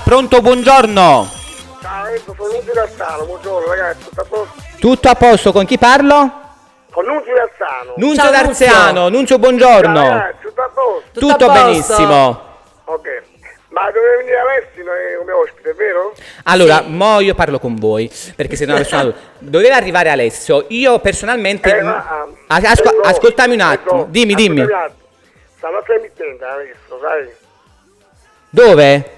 pronto, buongiorno. Ciao, sono Nunzio Cassano, buongiorno ragazzi, tutto a posto? Tutto a posto, con chi parlo? Con Nunzio Cassano. Nunzio Ciao, D'Arziano, Nunzio, buongiorno. Ciao ragazzi, tutto a posto? Tutto a Tutto posto. benissimo. Ok. Ma doveva venire Alessi come ospite, vero? Allora, Sì. mo io parlo con voi, perché sei una persona... Doveva arrivare Alessio, io personalmente... ascoltami un attimo, dimmi. Sta nostra emittente adesso, sai? Dove?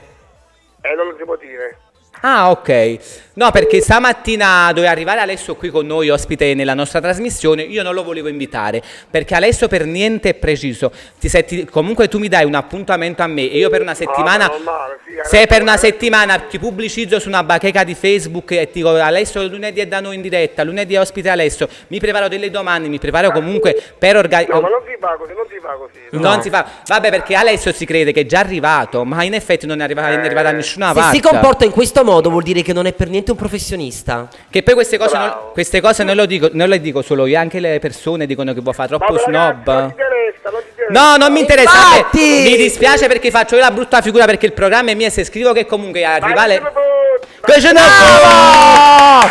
Non lo si può dire. Ah, ok. No, perché stamattina doveva arrivare Alessio qui con noi, ospite nella nostra trasmissione. Io non lo volevo invitare, perché Alessio per niente è preciso. Comunque tu mi dai un appuntamento a me e io per una settimana... normale, sì, se per una settimana ti pubblicizzo su una bacheca di Facebook e ti dico Alessio lunedì è da noi in diretta, lunedì è ospite Alessio, mi preparo delle domande, mi preparo comunque per organizzare... No, ma non si fa così, non si fa così. Non si fa... Vabbè, perché Alessio si crede che è già arrivato, ma in effetti non è arrivato a nessuna Se parte. si comporta in questo modo vuol dire che non è per niente un professionista. Che poi queste cose, Bravo. non le dico solo io, anche le persone dicono che vuoi fare troppo Vabbè, snob. ragazzi, non ti interessa, non ti interessa. No, non mi interessa. Infatti! Vabbè, mi dispiace perché faccio io la brutta figura, perché il programma è mio e se scrivo che comunque arriva Vai, le... vai, Che ce ne frega!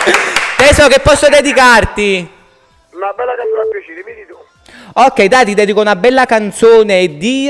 Teso, che posso dedicarti? una bella canzone a piacere, vedi tu. Ok, dai, ti dedico una bella canzone di...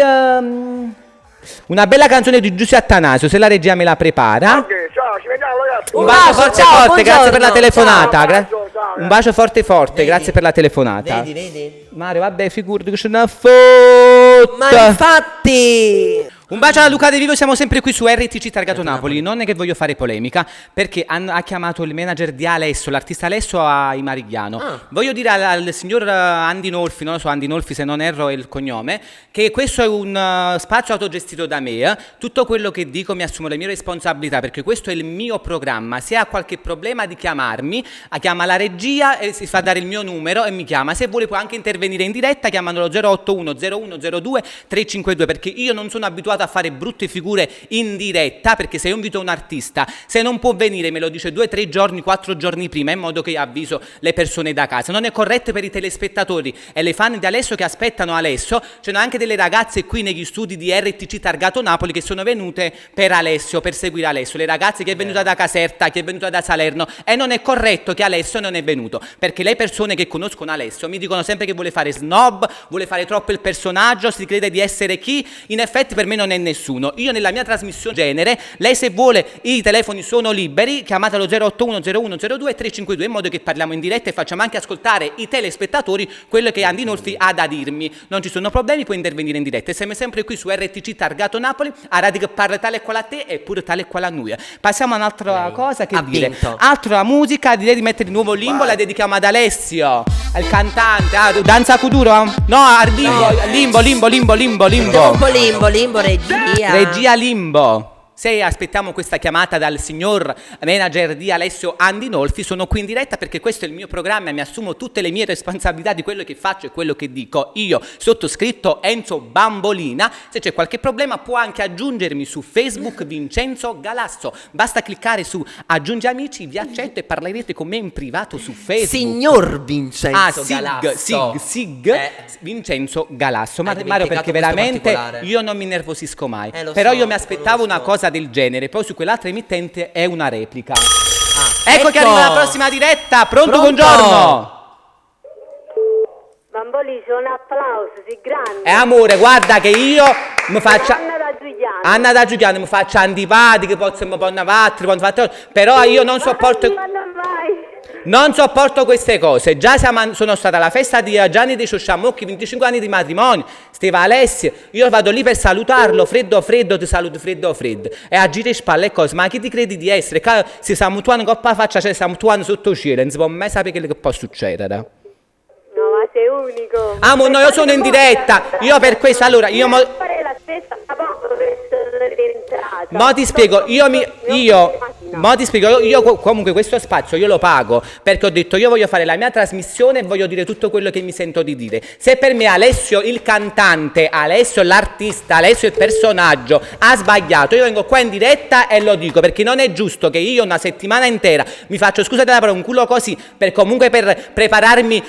una bella canzone di Giuseppe Attanasio, se la regia me la prepara. Ok, ciao, ci vediamo ragazzi. Un Un bacio bacio, forte ciao, forte, grazie per la buongiorno, telefonata. ciao, ciao, ciao, Un bacio forte forte, Vedi? grazie per la telefonata. Vedi? Mario, vabbè, figurati che ce ne fotta. Ma infatti... Un bacio a Luca De Vivo, siamo sempre qui su RTC Targato Napoli. Non è che voglio fare polemica, perché ha chiamato il manager di Alessio, l'artista Alessio a Imarigliano. Voglio dire al signor Andy Nolfi, non lo so, Andy Nolfi se non erro è il cognome, che questo è un spazio autogestito da me. Tutto quello che dico mi assumo le mie responsabilità, perché questo è il mio programma. Se ha qualche problema di chiamarmi, chiama la regia e si fa dare il mio numero e mi chiama. Se vuole può anche intervenire in diretta chiamandolo 081 0102 352, perché io non sono abituato a fare brutte figure in diretta, perché se io invito un artista, se non può venire me lo dice 2, 3 giorni, 4 giorni prima, in modo che avviso le persone da casa. Non è corretto per i telespettatori e le fan di Alessio che aspettano Alessio. Ci sono anche delle ragazze qui negli studi di RTC Targato Napoli che sono venute per Alessio, per seguire Alessio, le ragazze che è venuta da Caserta, che è venuta da Salerno, e non è corretto che Alessio non è venuto, perché le persone che conoscono Alessio mi dicono sempre che vuole fare snob, vuole fare troppo il personaggio, si crede di essere chi. In effetti per me non è nessuno. Io nella mia trasmissione genere, lei se vuole, i telefoni sono liberi, chiamatelo 081 0102 352, in modo che parliamo in diretta e facciamo anche ascoltare i telespettatori quello che Andy Nolfi ha da dirmi. Non ci sono problemi, puoi intervenire in diretta. E siamo sempre qui su RTC Targato Napoli, a radio che parla tale e quale a te e pure tale e quale a noi. Passiamo a un'altra cosa, che ha dire. vinto. Altra musica, direi di mettere di nuovo Limbo, la dedichiamo ad Alessio, al cantante. Danza Kuduro? No, a Limbo. Limbo, regia. Regia Limbo. Se aspettiamo questa chiamata dal signor manager di Alessio Andy Nolfi, sono qui in diretta perché questo è il mio programma e mi assumo tutte le mie responsabilità di quello che faccio e quello che dico. Io, sottoscritto Enzo Bambolina, se c'è qualche problema può anche aggiungermi su Facebook Vincenzo Galasso. Basta cliccare su aggiungi amici, vi accetto e parlerete con me in privato su Facebook. Signor Vincenzo Galasso. Vincenzo Galasso. Hai Mario, dimenticato perché questo veramente particolare. io non mi nervosisco mai. Lo Però so, io mi aspettavo una conosco. cosa del genere, poi su quell'altra emittente è una replica. Ah, Ecco che arriva la prossima diretta. Pronto? Pronto? Buongiorno. Bamboli, c'è un applauso, sì, grande. Amore, guarda che io mi faccio Anna da Giuliano. Anna da Giuliano, mi faccio antipatica, possiamo ponna però io non sopporto Ma non vai. Non sopporto queste cose. Già sono stata alla festa di Gianni De Ciosciamocchi, 25 anni di matrimonio. Steva Alessia. Io vado lì per salutarlo. Freddo, ti saluto freddo. E a girare spalle e cose. Ma chi ti credi di essere? Se siamo mutuando coppa faccia, cioè siamo mutuando sotto cielo. Non si può mai sapere che può succedere. No, ma sei unico. Amo, no, io sono in diretta. Io per questo, allora, io fare la stessa poco per essere entrato. mo ti spiego, io vicino. Ma ti spiego, io comunque questo spazio io lo pago perché ho detto io voglio fare la mia trasmissione e voglio dire tutto quello che mi sento di dire. Se per me Alessio il cantante, Alessio l'artista, Alessio il personaggio ha sbagliato, io vengo qua in diretta e lo dico perché non è giusto che io una settimana intera mi faccio, scusate la parola, un culo così per comunque per prepararmi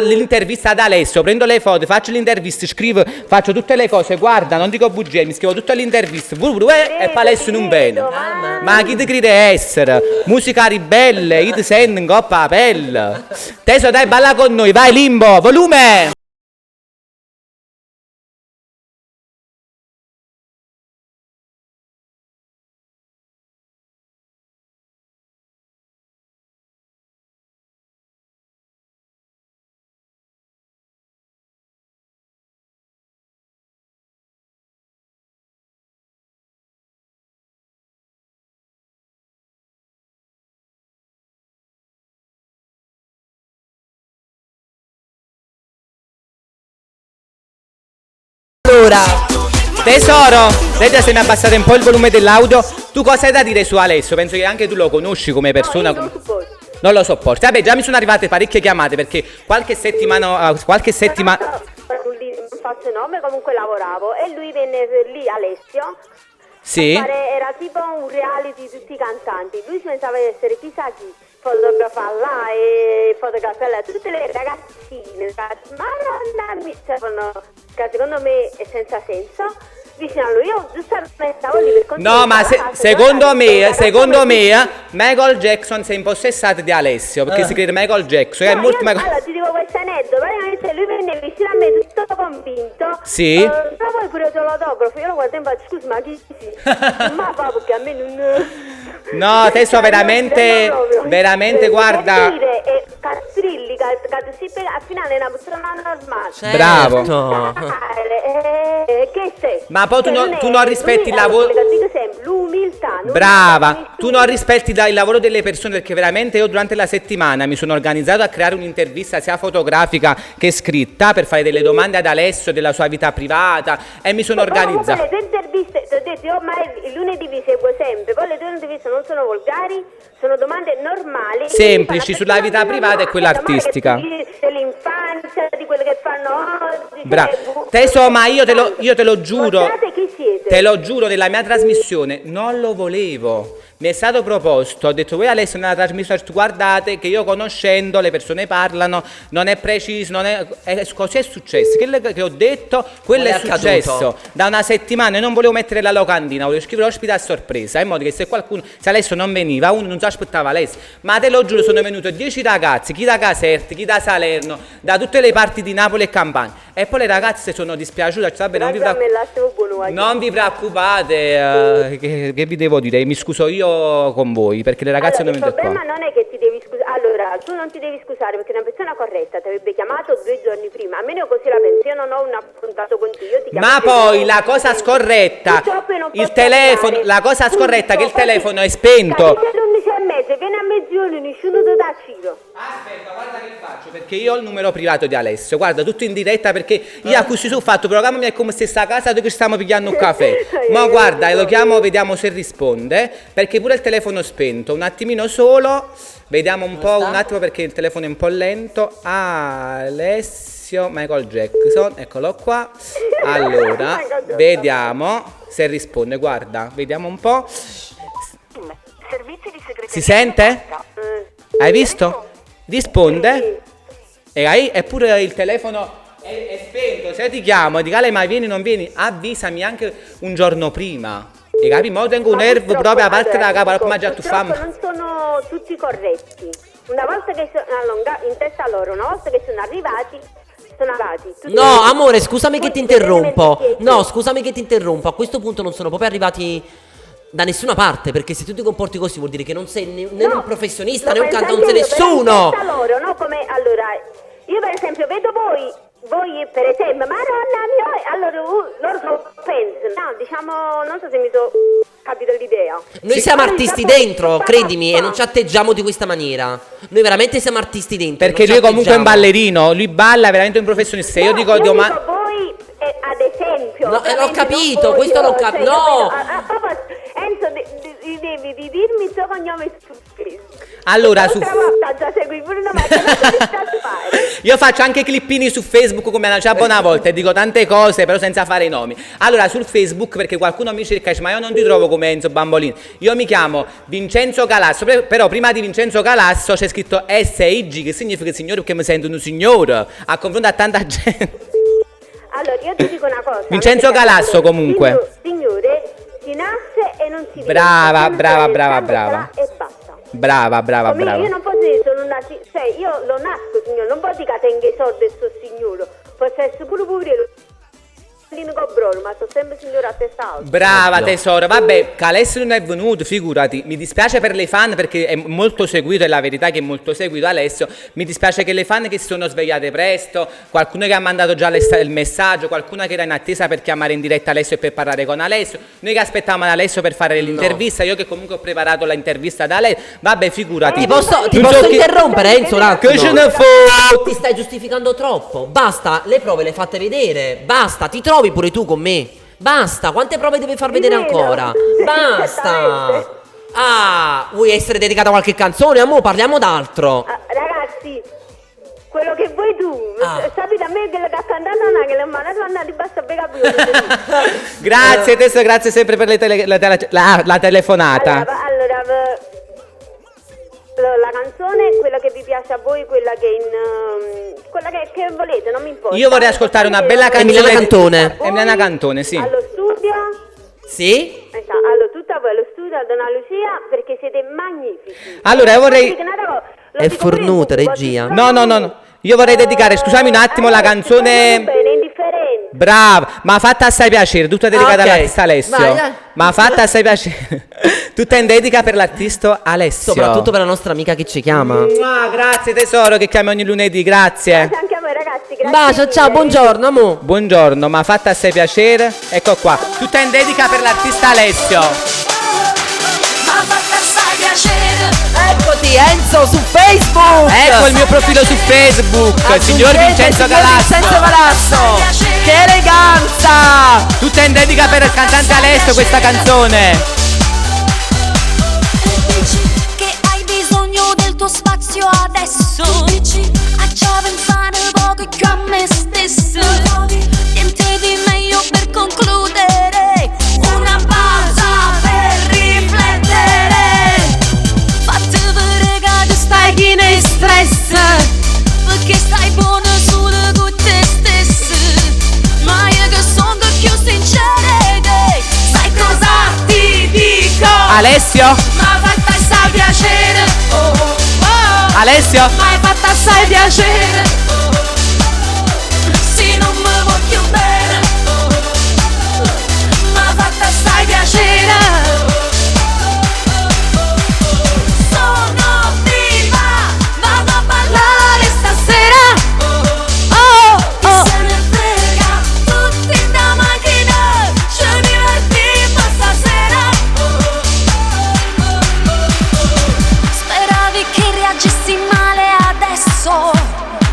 l'intervista ad Alessio, prendo le foto, faccio l'intervista, scrivo, faccio tutte le cose, guarda, non dico bugie, mi scrivo tutte le interviste, e poi Alessio non bene. Ma chi ti crede essere? Musica ribelle, io ti sento in coppa a pelle. Teso dai, balla con noi, vai Limbo, volume! Allora, Tesoro, vedi se mi ha abbassato un po' il volume dell'audio. Tu cosa hai da dire su Alessio? Penso che anche tu lo conosci come persona. No, io non sopporto. Non lo sopporti. Vabbè, già mi sono arrivate parecchie chiamate perché qualche settimana. Non faccio nome, comunque lavoravo e lui venne lì, Alessio. Sì. Era tipo un reality di tutti i cantanti. Lui si pensava di essere chissà chi, fotografa là e fotografa là, tutte le ragazzine, ma non mi servono, che secondo me è senza senso. Vicino a lui, io giustamente stavo lì per continuare. No, ma secondo me Michael Jackson si è impossessato di Alessio perché si crede Michael Jackson. È molto allora ti dico questo aneddoto, praticamente lui venne vicino a me tutto convinto. Sì. Però poi pure l'autografo, io lo guardo e faccio scusa ma chi si? Ma va perché a me non... No, adesso veramente guarda. Per dire, Castrilli, al finale è una persona normale. certo. Bravo. Che sei? Ma poi tu non rispetti il lavoro. Dico sempre, l'umiltà. Brava, tu non rispetti il lavoro delle persone perché veramente io durante la settimana mi sono organizzato a creare un'intervista sia fotografica che scritta per fare delle domande ad Alessio della sua vita privata e mi sono organizzato. Le tue interviste, ti ho detto, io ormai il lunedì vi seguo sempre, poi le tue interviste non sono volgari, sono domande normali. Semplici sulla vita privata e quella artistica. Dell'infanzia, di quello che fanno oggi. Bravo. Teso, ma io te lo giuro. Mostrate chi siete. Te lo giuro, nella mia trasmissione non lo volevo. Mi è stato proposto, ho detto voi Alessio nella trasmissione guardate che io conoscendo le persone parlano, non è preciso, così è successo, quello che ho detto, quello è successo da una settimana. Io non volevo mettere la locandina, volevo scrivere ospite a sorpresa, in modo che se Alessio non veniva, uno non si aspettava Alessio, ma te lo giuro sono venuti 10 ragazzi, chi da Caserta, chi da Salerno, da tutte le parti di Napoli e Campania, e poi le ragazze sono dispiaciute, vabbè, non vi preoccupate, che vi devo dire, mi scuso io con voi perché le ragazze allora, non vengono qua. Il problema non è che ti devi scusare, allora tu non ti devi scusare perché una persona corretta ti avrebbe chiamato 2 giorni prima, almeno così la penso, io non ho un appuntato con te, io ti chiamo. Ma poi la cosa scorretta, il telefono, la cosa scorretta è che il telefono è spento. Siete 11:30, vieni a mezzogiorno, nessuno ti dà Ciro. Aspetta, guarda che faccio, perché io ho il numero privato di Alessio, guarda, tutto in diretta perché io a così ho fatto, programmami è come se sta a casa dove stiamo pigliando un caffè. Ma guarda, lo chiamo, vediamo se risponde, perché pure il telefono è spento, un attimino solo, vediamo un po', un attimo perché il telefono è un po' lento. Alessio Michael Jackson, eccolo qua. Allora, vediamo se risponde, guarda, vediamo un po'. Si sente? Hai visto? Risponde. E eppure il telefono è spento. Se ti chiamo e dico Ale ma vieni non vieni, avvisami anche un giorno prima. E capi? Ma io tengo un nervo proprio a parte da capo come già tu fai. Non sono tutti corretti. Una volta che sono in testa loro, una volta che sono arrivati. No, amore, scusami che ti interrompo. No, scusami che ti interrompo. A questo punto non sono proprio arrivati da nessuna parte, perché se tu ti comporti così vuol dire che non sei né un professionista né un cantante, non sei nessuno. Loro, no? Come, allora, io per esempio vedo voi per esempio, ma allora loro non pensano, no, diciamo, non so se mi sono capito l'idea. Noi siamo artisti dentro, credimi, e non ci atteggiamo di questa maniera. Noi veramente siamo artisti dentro. Perché lui comunque è un ballerino, lui balla veramente un professionista. Io dico domani. Voi ad esempio. No, l'ho capito, questo l'ho capito. No! Enzo devi dirmi il tuo cognome su Facebook. Allora, L'altra volta già segui pure una macchina, cosa ti sta a fare? io faccio anche clippini su Facebook come la ciaba una volta e dico tante cose però senza fare i nomi. Allora sul Facebook, perché qualcuno mi cerca e dice ma io non ti trovo come Enzo Bambolini, io mi chiamo Vincenzo Galasso, però prima di Vincenzo Galasso c'è scritto SIG, che significa signore, perché mi sento un signore a confronto a tanta gente. Allora io ti dico una cosa. Vincenzo Galasso comunque. Signore, si nasce e non si Brava, vive. brava, Si brava, nasce, brava. E basta. Brava, brava, Come brava. io non posso dire sono una cioè io lo nasco signore, non posso dire che tengo i soldi e sto signore. Posso essere pure poverello. Ma sto sempre signora a testa alta. Brava tesoro, vabbè, Alessio non è venuto, figurati, mi dispiace per le fan perché è molto seguito, è la verità che è molto seguito Alessio, mi dispiace che le fan che si sono svegliate presto, qualcuno che ha mandato già il messaggio, qualcuno che era in attesa per chiamare in diretta Alessio e per parlare con Alessio, noi che aspettavamo Alessio per fare l'intervista, io che comunque ho preparato l'intervista da lei, vabbè figurati. Ti posso Non so che- interrompere, Enzo, un attimo? Che ce ne fotte? Ti stai giustificando troppo. Basta, le prove le fate vedere. Basta, ti trovi pure tu con me. Basta, quante prove devi far vedere vedo. ancora? Basta. Esattamente. Ah, vuoi essere dedicata a qualche canzone? Amore, parliamo d'altro. Ragazzi, quello che vuoi tu, sapete a me che le sta cantando una che le mani vanno di basta bega più. Grazie tesoro, grazie sempre per la telefonata. Allora, la canzone, quella che vi piace a voi, quella che quella che volete, non mi importa. Io vorrei ascoltare una bella canzone. Emiliana Cantone. Emiliana Cantone, sì. Allo studio. Sì? Esatto, allora tutta voi allo studio a Donna Lucia perché siete magnifici. Allora, io vorrei- È fornuta, regia. No. Io vorrei dedicare, scusami un attimo, la canzone. Bene, indifferente. Brava, ma fatta assai piacere, tutta dedicata ok. all'artista Alessio. Vai, dai. Ma fatta assai piacere. Tutta in dedica per l'artista Alessio. Soprattutto per la nostra amica che ci chiama. Grazie tesoro che chiami ogni lunedì, grazie. Anche a voi ragazzi, grazie. Bacio, ciao, mille. buongiorno, amo. Buongiorno, ma fatta assai piacere. Ecco qua, tutta in dedica per l'artista Alessio. Ma fatta assai piacere. Eccoti, Enzo, su Facebook. Ecco il mio profilo su Facebook, signor Vincenzo Galasso. Vincenzo Galasso. Che eleganza. Tutta in dedica per il cantante Alessio questa canzone. E dici che hai bisogno del tuo spazio adesso. Dici a ciò pensare poco e più a me stesso. Niente di meglio per concludere. Una pausa per riflettere. Fatti vedere che tu stai chi ne stress. Perché stai buono solo con te stesso. Ma io che sono più sincera. Sai cosa ti dico? Alessio? Ma fatta assai piacere. Alessio? Ma hai fatta assai piacere. Se non mi voglio bene. Ma fatta assai piacere. Sono viva, vado a ballare stasera. Chi se ne frega, tutti in da macchina, ci divertimmo stasera. Speravi che reagissi male adesso.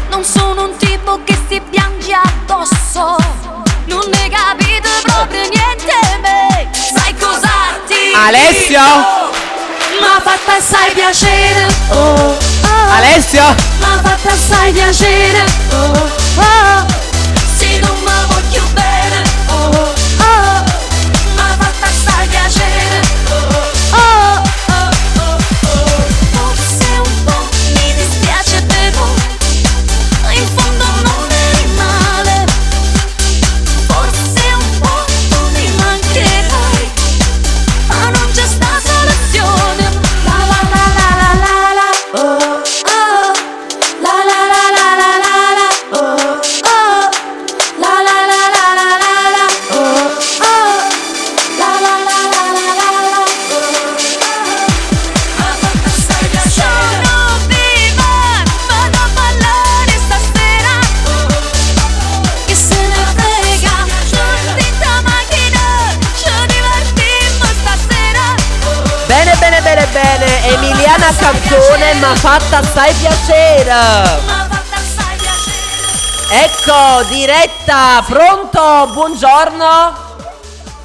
Non sono un tipo che si piange addosso. Non ne capite proprio niente, me. Sai cosa ti Alessio? dico? Ma fatta assai piacere. Alessio? Ma fatta assai piacere. Se non mi voglio bene. Ma fatta assai piacere. Forse un po' mi dispiace però. In fondo non eri male. Forse un po' tu mi mancherai. Ma non c'è sta soluzione. La la la la la la la. Oh oh. La la la la la la la. Oh oh. La la la la la la la. Oh oh. La la la la la la la. Ma fatta assai piacere. Sono viva, vado a ballare stasera. Chi se ne frega, tutti in da macchina, ci divertimmo stasera. Bene. Emiliana Cantone, ma fatta assai piacere. Ma fatta assai piacere. Ecco, diretta, pronto? Buongiorno.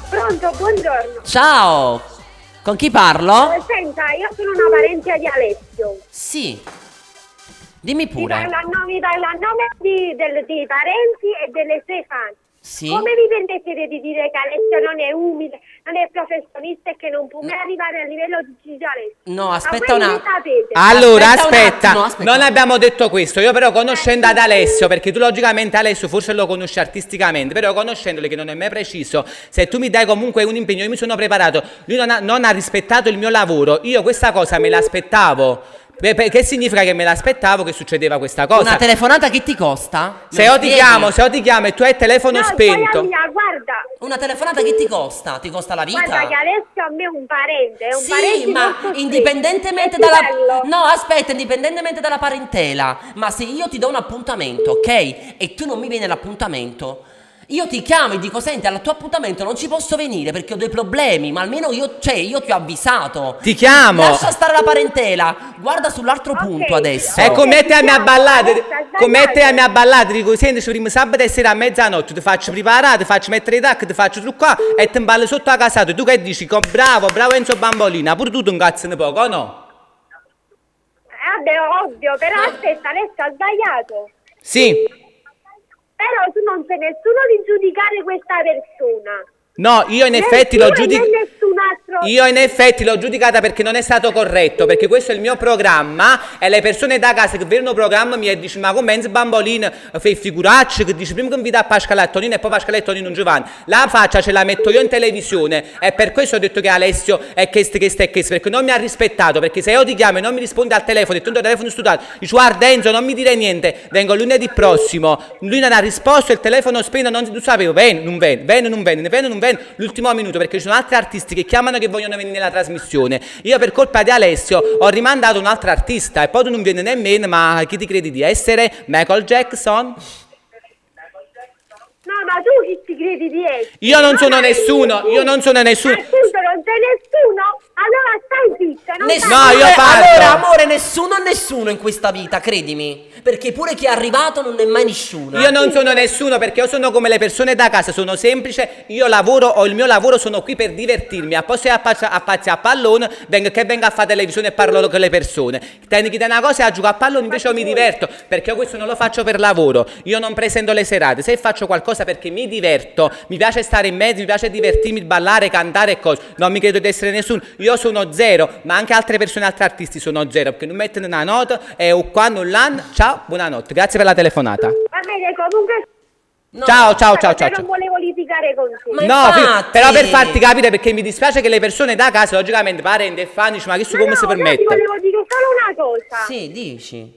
Pronto, buongiorno. Ciao. Con chi parlo? Senta, io sono una parente di Alessio. Sì. Dimmi Mi pure. parla a nome di parenti e delle sue fan. Sì. Come vi permettete di dire che Alessio non è umile, non è professionista e che non può mai arrivare al livello di Gigi Alessio? No, aspetta Ma voi una- che sapete? Allora, Aspetta un aspetta, attimo, aspetta. non abbiamo detto questo. Io però conoscendo ad Alessio, perché tu logicamente Alessio forse lo conosci artisticamente, però conoscendolo che non è mai preciso, se tu mi dai comunque un impegno, io mi sono preparato, lui non ha rispettato il mio lavoro, io questa cosa me l'aspettavo. Che significa che me l'aspettavo che succedeva questa cosa? Una telefonata che ti costa? Se Me lo io ti spieghi? chiamo e tu hai il telefono No, spento. mia, guarda, Una telefonata che ti costa? Ti costa la vita? guarda che Alessio a me è un parente, è un Sì, parente ma molto stretto. indipendentemente È dalla... bello. No, aspetta, indipendentemente dalla parentela. Ma se io ti do un appuntamento, ok? E tu non mi vieni all'appuntamento, io ti chiamo e dico, senti, al tuo appuntamento non ci posso venire perché ho dei problemi, ma almeno io ti ho avvisato. Ti chiamo. Lascia stare la parentela. Guarda sull'altro Ok, punto adesso. E come te a mia ballata, Sbagliato. come te a mia ballata, dico, senti, ci prima sabato e sera a mezzanotte, ti faccio preparare, ti faccio mettere i tacchi, ti faccio truccare e ti imballi sotto la casata. Tu che dici? Bravo Enzo Bambolina, pure tu ti incazzi un poco, no? Vabbè, ovvio, però aspetta, Alessio ha sbagliato. Sì. Però tu non sei nessuno di giudicare questa persona. No, io in Né effetti tu l'ho e né giudicato. nessun altro. Io in effetti l'ho giudicata perché non è stato corretto, perché questo è il mio programma e le persone da casa che vedono il programma mi dicono ma come Enzo Bambolina fai figuracce, che dice prima che invita a Pasquale e Tonino e poi Pasquale e Tonino non ci vanno. La faccia ce la metto io in televisione e per questo ho detto che Alessio è questo, perché non mi ha rispettato, perché se io ti chiamo e non mi rispondi al telefono e tu il telefono studiato, dici guarda Enzo non mi dire niente, vengo lunedì prossimo, lui non ha risposto, il telefono spento, non sapevo, non viene, l'ultimo minuto perché ci sono altri artisti che chiamano che vogliono venire nella trasmissione. Io per colpa di Alessio ho rimandato un altro artista e poi tu non vieni nemmeno, ma chi ti credi di essere? Michael Jackson? No, ma tu chi ti credi di essere? Io non sono nessuno, io non sono nessuno. Appunto, non sei nessuno? Allora stai zitta, non Nessuno, No, io parlo. allora amore, nessuno in questa vita, credimi. Perché pure chi è arrivato non è mai nessuno. Io non sono nessuno perché io sono come le persone da casa, sono semplice, io lavoro, ho il mio lavoro, sono qui per divertirmi, a posto a pazzi a pallone, vengo a fare televisione e parlo con le persone. Tendi una cosa e a giocare a pallone invece io mi diverto, perché io questo non lo faccio per lavoro, io non presento le serate, se faccio qualcosa perché mi diverto, mi piace stare in mezzo, mi piace divertirmi, ballare, cantare e cose, non mi credo di essere nessuno, io sono zero, ma anche altre persone, altri artisti sono zero, perché non mettono una nota e quando l'hanno, ciao. Buonanotte, grazie per la telefonata. Va bene, comunque. No. Ciao. Non volevo litigare con te. Ma No, infatti. però per farti capire, perché mi dispiace che le persone da casa, logicamente, parenti e fan, dicono, ma che su come si No, permette? ti volevo dire solo una cosa. Sì, dici.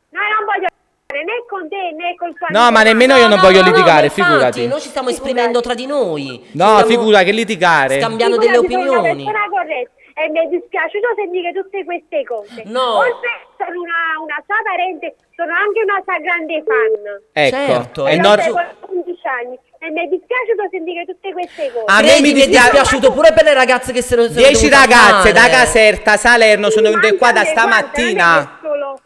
No, non voglio litigare né con te né col tuo No, amico ma nemmeno io non voglio litigare, ma infatti, figurati. noi ci stiamo esprimendo tra di noi. No, Ci stiamo figura che litigare. scambiando delle Figurati, sono opinioni. una persona corretta e mi è dispiaciuto sentire tutte queste cose. No. Oltre a essere una sua parente, sono anche una sua grande fan. Ecco, Certo, è Lo nor- seguo da 11 anni e mi è dispiaciuto sentire tutte queste cose. A me Credi, mi mi è dispiace- dispiaciuto pure per le ragazze che se lo sono 10 dovute ragazze da amare. Caserta, Salerno sono venute qua da Guarda, non è stamattina. che solo-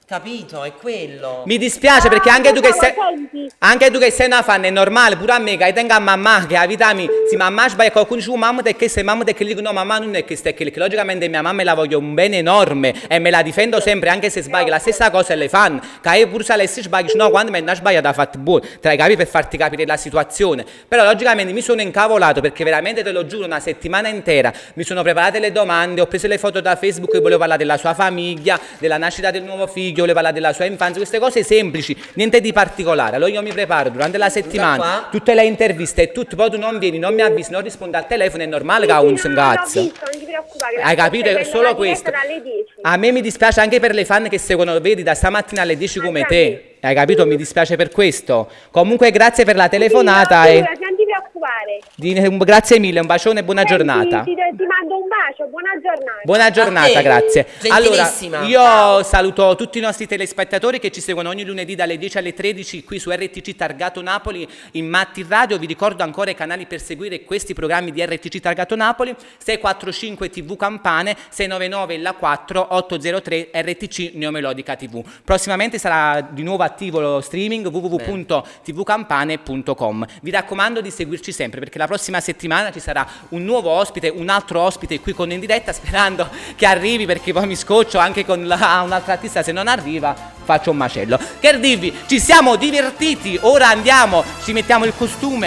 Capito, è quello. Mi dispiace perché anche tu che sei senti. anche tu che sei una fan è normale, pure a me che tengo a mamma che la vita mi si mamma sbaglia qualcuno dice mamma te che sei mamma te che dico no mamma non è che stai che logicamente mia mamma la voglio un bene enorme e me la difendo sempre anche se sbaglia la stessa cosa le fan che io pure se Alessi sbagli no quando me ne sbaglia da fatti buono tra i capi per farti capire la situazione però logicamente mi sono incavolato perché veramente te lo giuro una settimana intera mi sono preparate le domande ho preso le foto da Facebook e volevo parlare della sua famiglia della nascita del nuovo figlio volevo parlare della sua infanzia queste cose semplici niente di particolare allora io mi preparo durante la settimana tutte le interviste e tutto poi tu non vieni non mi avvisi non rispondi al telefono è normale che ha un cazzo Non ti preoccupare. hai capito? È solo questo. Dalle 10. A me mi dispiace anche per le fan che seguono, vedi, da stamattina alle 10 come te. Hai capito? Mi dispiace per questo. Comunque grazie per la telefonata e Non ti preoccupare. grazie mille, un bacione e buona giornata. Ti mando un bacio, buona giornata. Buona giornata, A te, grazie. Allora, gentilissima. io saluto tutti i nostri telespettatori che ci seguono ogni lunedì dalle 10 alle 13 qui su RTC Targato Napoli in Matti Radio. Vi ricordo ancora i canali per seguire questi programmi di RTC Targato Napoli: 645 TV Campane, 699 la 4 803 RTC Neomelodica TV. Prossimamente sarà di nuovo attivo lo streaming www.tvcampane.com. Vi raccomando di seguirci sempre perché la prossima settimana ci sarà un nuovo ospite, un altro altro ospite qui con In Diretta, sperando che arrivi, perché poi mi scoccio anche con un'altra artista. Se non arriva faccio un macello. Che dirvi, ci siamo divertiti, ora andiamo, ci mettiamo il costume